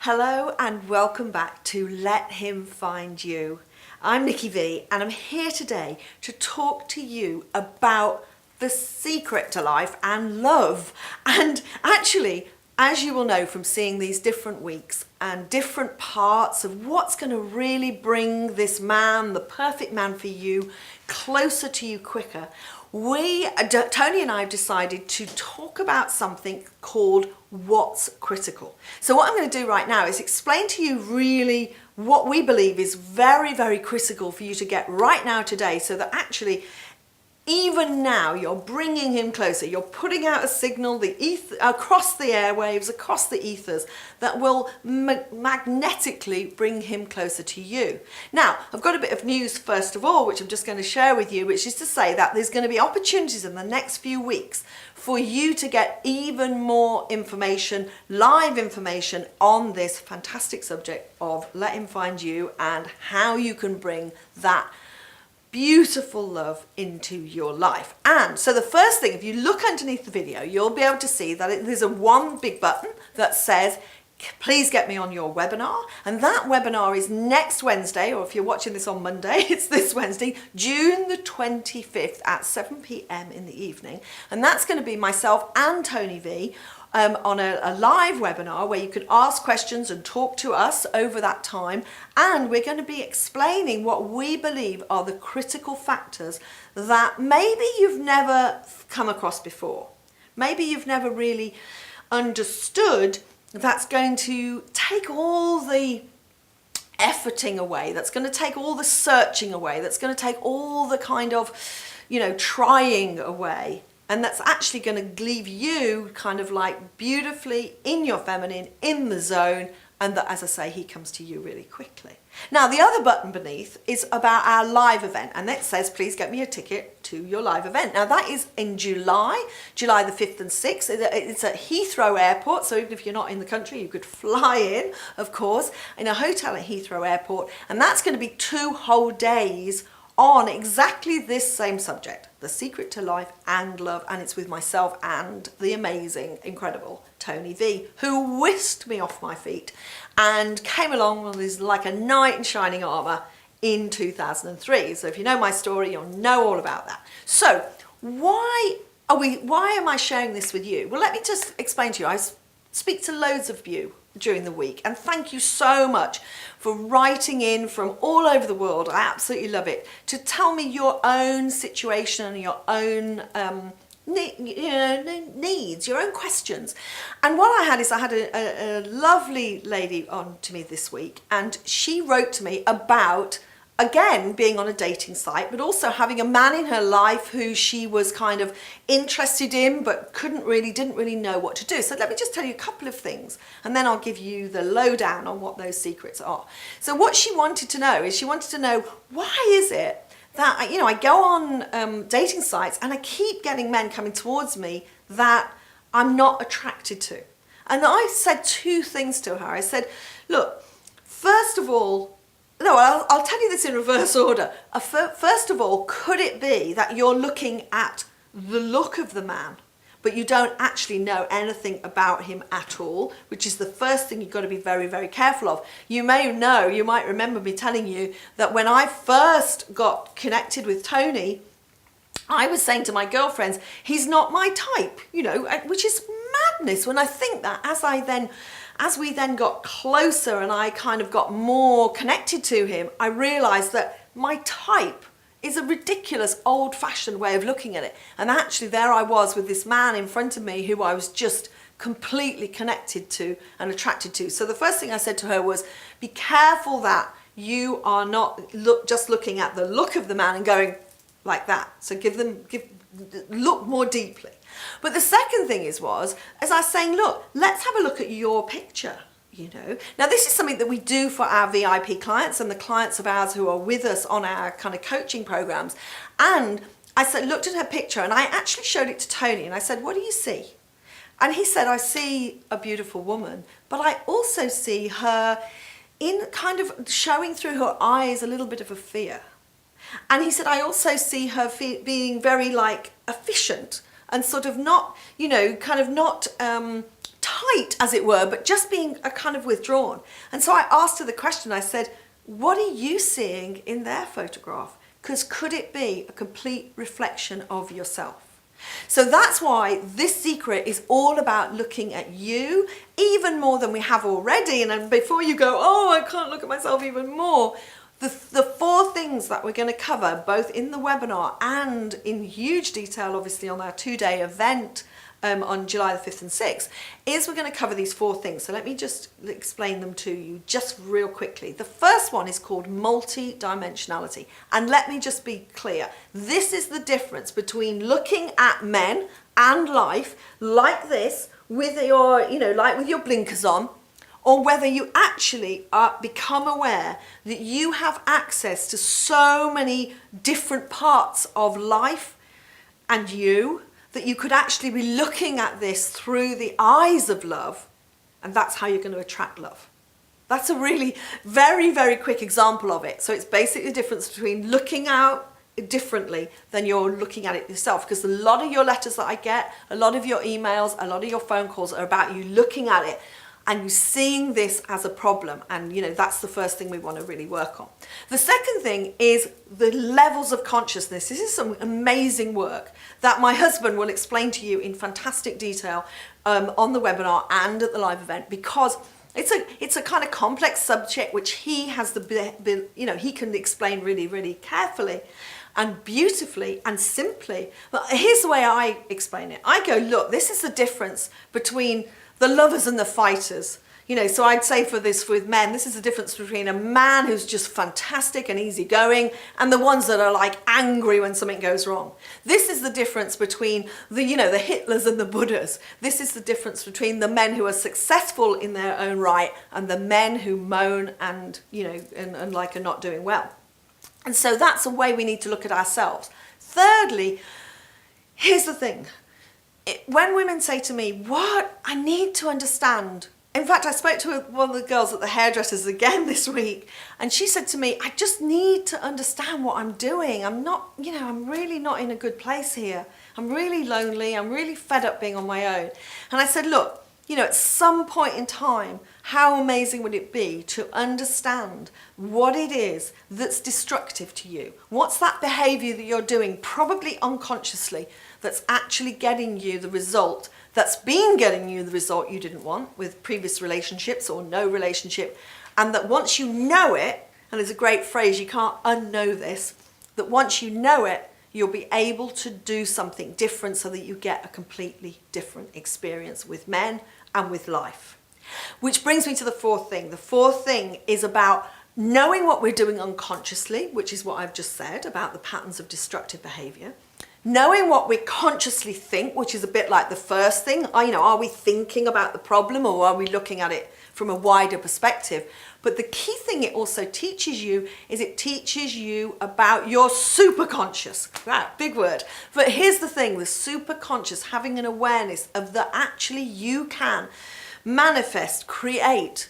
Hello and welcome back to Let Him Find You. I'm Nicki V and I'm here today to talk to you about the secret to life and love. And actually, as you will know from seeing these different weeks and different parts of what's going to really bring this man, the perfect man for you, closer to you quicker, Tony and I have decided to talk about something called what's critical. So what I'm going to do right now is explain to you really what we believe is very, very critical for you to get right now today, so that actually even now you're bringing him closer. You're putting out a signal across the airwaves, across the ethers, that will magnetically bring him closer to you. Now, I've got a bit of news first of all, which I'm just going to share with you, which is to say that there's going to be opportunities in the next few weeks for you to get even more information, live information on this fantastic subject of Let Him Find You and how you can bring that beautiful love into your life. And so the first thing, if you look underneath the video, you'll be able to see that there's one big button that says, please get me on your webinar. And that webinar is next Wednesday, or if you're watching this on Monday, it's this Wednesday, June the 25th at 7 p.m. in the evening. And that's going to be myself and Tony V on a live webinar where you can ask questions and talk to us over that time. And we're going to be explaining what we believe are the critical factors that maybe you've never come across before. Maybe you've never really understood. That's going to take all the efforting away, that's going to take all the searching away, that's going to take all the kind of, trying away. And that's actually going to leave you kind of like beautifully in your feminine, in the zone, and that, as I say, he comes to you really quickly. Now, the other button beneath is about our live event, and it says, please get me a ticket to your live event. Now, that is in July the 5th and 6th. It's at Heathrow Airport, so even if you're not in the country, you could fly in, of course, in a hotel at Heathrow Airport, and that's going to be 2 whole days on exactly this same subject, the secret to life and love, and it's with myself and the amazing, incredible Tony V, who whisked me off my feet and came along with his like a knight in shining armour in 2003. So if you know my story, you'll know all about that. So why am I sharing this with you? Well, let me just explain to you. I speak to loads of you during the week, and thank you so much for writing in from all over the world. I absolutely love it, to tell me your own situation and your own needs, your own questions. And what I had a lovely lady on to me this week, and she wrote to me about, again, being on a dating site, but also having a man in her life who she was kind of interested in, but didn't really know what to do. So let me just tell you a couple of things, and then I'll give you the lowdown on what those secrets are. So what she wanted to know is, why is it that, I go on dating sites and I keep getting men coming towards me that I'm not attracted to. And I said 2 things to her. I said, look, first of all, no, I'll tell you this in reverse order. First of all, could it be that you're looking at the look of the man, but you don't actually know anything about him at all, which is the first thing you've got to be very, very careful of. You might remember me telling you that when I first got connected with Tony, I was saying to my girlfriends, he's not my type, which is madness when I think that. As we then got closer and I kind of got more connected to him, I realized that my type is a ridiculous old-fashioned way of looking at it. And actually there I was with this man in front of me who I was just completely connected to and attracted to. So the first thing I said to her was, be careful that you are not just looking at the look of the man and going like that. So look more deeply. But the second thing was, as I was saying, look, let's have a look at your picture. Now this is something that we do for our VIP clients and the clients of ours who are with us on our kind of coaching programs. And I looked at her picture, and I actually showed it to Tony, and I said, what do you see? And he said, I see a beautiful woman, but I also see her in kind of showing through her eyes a little bit of a fear. And he said, I also see her being very like efficient and sort of not, kind of not tight, as it were, but just being a kind of withdrawn. And so I asked her the question, I said, what are you seeing in their photograph? Because could it be a complete reflection of yourself? So that's why this secret is all about looking at you even more than we have already. And then before you go, oh, I can't look at myself even more, the 4 things that we're going to cover both in the webinar and in huge detail, obviously, on our 2-day event on July the 5th and 6th, is we're going to cover these 4 things. So let me just explain them to you just real quickly. The first one is called multidimensionality. And let me just be clear. This is the difference between looking at men and life like this with your, like with your blinkers on, or whether you actually become aware that you have access to so many different parts of life and you, that you could actually be looking at this through the eyes of love, and that's how you're going to attract love. That's a really very, very quick example of it. So it's basically the difference between looking out differently than you're looking at it yourself, because a lot of your letters that I get, a lot of your emails, a lot of your phone calls are about you looking at it and you seeing this as a problem. And that's the first thing we want to really work on. The second thing is the levels of consciousness. This is some amazing work that my husband will explain to you in fantastic detail on the webinar and at the live event, because it's a kind of complex subject which he has he can explain really, really carefully and beautifully and simply. But here's the way I explain it. I go, look, this is the difference between the lovers and the fighters. So I'd say with men, this is the difference between a man who's just fantastic and easygoing and the ones that are like angry when something goes wrong. This is the difference between the Hitlers and the Buddhas. This is the difference between the men who are successful in their own right and the men who moan and, and like are not doing well. And so that's a way we need to look at ourselves. Thirdly, here's the thing. When women say to me, what, I need to understand. In fact, I spoke to one of the girls at the hairdressers again this week, and she said to me, I just need to understand what I'm doing. I'm not, I'm really not in a good place here. I'm really lonely. I'm really fed up being on my own. And I said, look, at some point in time, how amazing would it be to understand what it is that's destructive to you? What's that behavior that you're doing, probably unconsciously, that's actually getting you the result, that's been getting you the result you didn't want with previous relationships or no relationship, and that once you know it, and there's a great phrase, you can't unknow this, that once you know it, you'll be able to do something different so that you get a completely different experience with men and with life. Which brings me to the 4th thing. The 4th thing is about knowing what we're doing unconsciously, which is what I've just said about the patterns of destructive behavior. Knowing what we consciously think, which is a bit like the first thing. Are we thinking about the problem or are we looking at it from a wider perspective? But the key thing it also teaches you is it teaches you about your superconscious. That big word. But here's the thing, the superconscious, having an awareness of that actually you can manifest, create,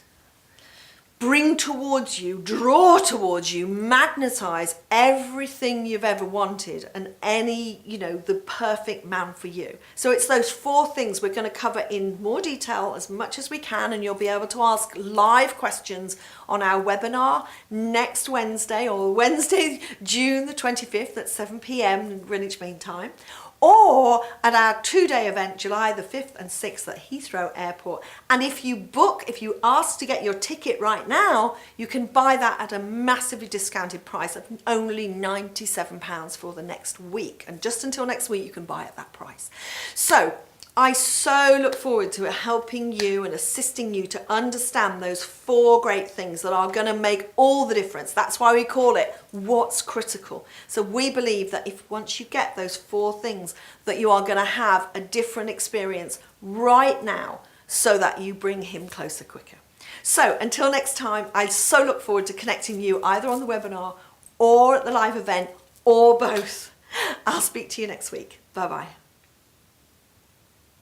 bring towards you, draw towards you, magnetize everything you've ever wanted and the perfect man for you. So it's those 4 things we're going to cover in more detail as much as we can, and you'll be able to ask live questions on our webinar next Wednesday, or Wednesday, June the 25th at 7 p.m. in Greenwich Mean Time, or at our 2-day event, July the 5th and 6th at Heathrow Airport. And if you ask to get your ticket right now, you can buy that at a massively discounted price of only £97 for the next week. And just until next week, you can buy at that price. So I so look forward to helping you and assisting you to understand those 4 great things that are going to make all the difference. That's why we call it what's critical. So we believe that if once you get those 4 things, that you are going to have a different experience right now so that you bring him closer quicker. So until next time, I so look forward to connecting you either on the webinar or at the live event or both. I'll speak to you next week. Bye-bye.